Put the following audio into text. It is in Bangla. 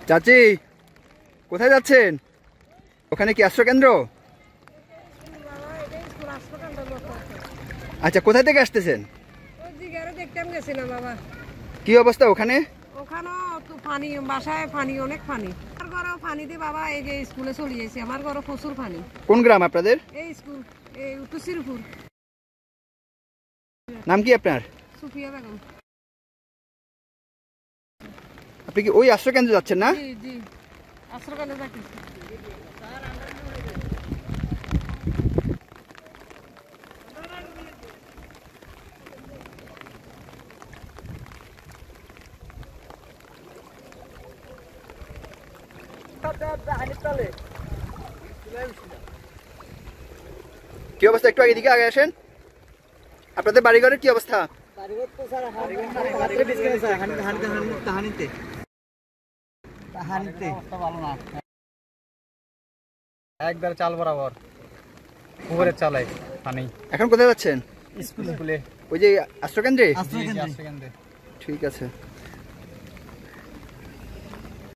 চাচি কোথায় যাচ্ছেন? ওখানে কি আশ্রয় কেন্দ্র? আচ্ছা, কোথায় থেকে আসতেছেন? কি অবস্থা ওখানে? ওখানে তো পানি, বাসায় পানি, অনেক পানি। আমার ঘরে পানি দিয়ে বাবা এই যে স্কুলে চলে যাইছে। আমার ঘরে প্রচুর পানি। কোন গ্রাম আপনাদের? এই স্কুল এই উত্তরশ্রীপুর। নাম কি আপনার? সুফিয়া বেগম। আপনি কি ওই আশ্রয় কেন্দ্রে যাচ্ছেন না? জি জি, আশ্রয় কেন্দ্রে যাচ্ছি। কি অবস্থা? একটু আগে দিকে আগে আসেন। আপনাদের বাড়িঘরের কি অবস্থা? একবার চাল বরাবর পুকুরের চালাই পানি। এখন কোথায় যাচ্ছেন? স্কুলে। ওই যে আশ্রয় কেন্দ্রে? আশ্রয় কেন্দ্রে। ঠিক আছে।